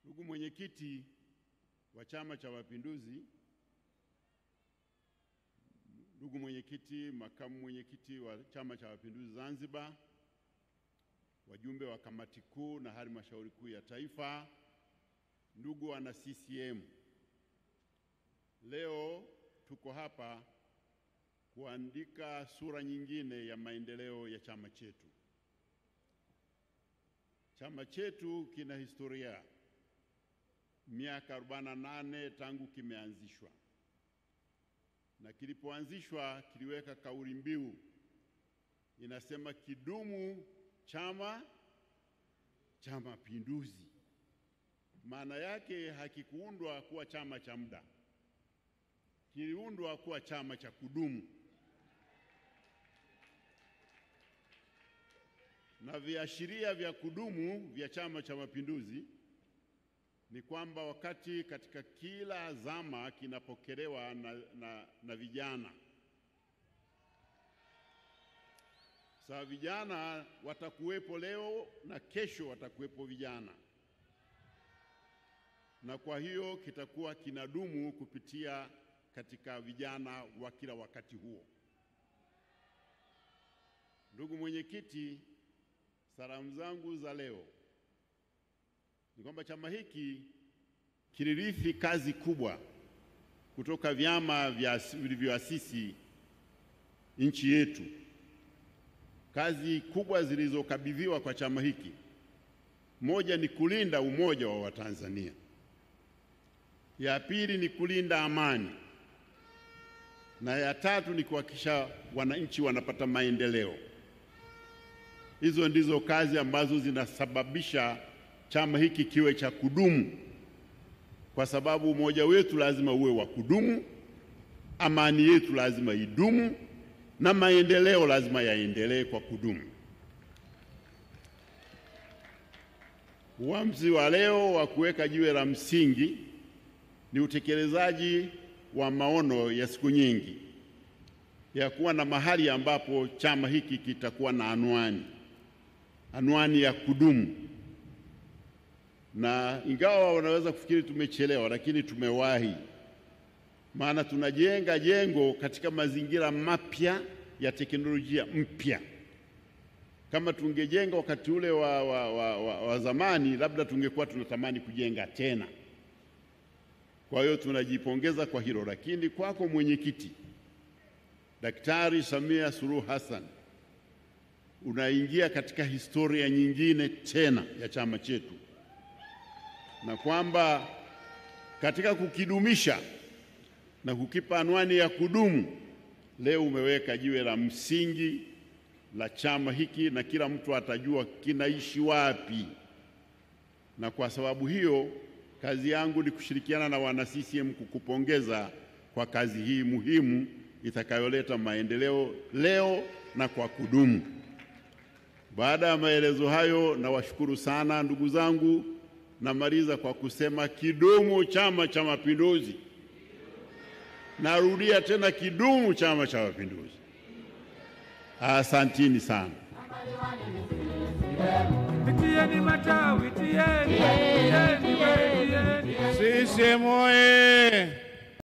Ndugu mwenyekiti wa Chama cha Mapinduzi, ndugu mwenyekiti, makamu mwenyekiti wa Chama cha Mapinduzi Zanzibar, wajumbe wa kamati kuu na halmashauri kuu ya taifa, ndugu wana CCM, leo tuko hapa kuandika sura nyingine ya maendeleo ya chama chetu. Chama chetu kina historia miaka 48 tangu kimeanzishwa, na kilipoanzishwa kiliweka kauli mbiu inasema kidumu Chama cha Mapinduzi. Maana yake hakikuundwa kuwa chama cha muda, kiliundwa kuwa chama cha kudumu. Na viashiria vya kudumu vya Chama cha Mapinduzi ni kwamba wakati katika kila zama kinapokelewa na vijana. Sasa vijana watakuwepo leo na kesho watakuwepo vijana, na kwa hiyo kitakuwa kinadumu kupitia katika vijana wa kila wakati huo. Ndugu mwenyekiti, salamu zangu za leo ni kwamba chama hiki kilirithi kazi kubwa kutoka vyama vilivyoasisi nchi yetu. Kazi kubwa zilizokabidhiwa kwa chama hiki, moja ni kulinda umoja wa Watanzania, ya pili ni kulinda amani, na ya tatu ni kuhakikisha wananchi wanapata maendeleo. Hizo ndizo kazi ambazo zinasababisha chama hiki kiwe cha kudumu, kwa sababu umoja wetu lazima uwe wa kudumu, amani yetu lazima idumu, na maendeleo lazima yaendelee kwa kudumu. Uamuzi wa leo wa kuweka jiwe la msingi ni utekelezaji wa maono ya siku nyingi ya kuwa na mahali ambapo chama hiki kitakuwa na anwani ya kudumu. Na ingawa wanaweza kufikiri tumechelewa, lakini tumewahi. Maana tunajenga jengo katika mazingira mapya ya teknolojia mpya. Kama tungejenga wakati ule wa zamani, labda tungekuwa tunatamani kujenga tena. Kwa hiyo tunajipongeza kwa hilo. Lakini kwako mwenyekiti Daktari Samia Suluhu Hassan, unaingia katika historia nyingine tena ya chama chetu, na kwamba katika kukidumisha na kukipa anwani ya kudumu, leo umeweka jiwe la msingi la chama hiki, na kila mtu atajua kinaishi wapi. Na kwa sababu hiyo, kazi yangu ni kushirikiana na wana CCM kukupongeza kwa kazi hii muhimu itakayoleta maendeleo leo na kwa kudumu. Baada ya maelezo hayo, nawashukuru sana ndugu zangu. Namaliza kwa kusema kidumu Chama cha Mapinduzi. Narudia tena, kidumu Chama cha Mapinduzi. Asanteni sana. CCM oye!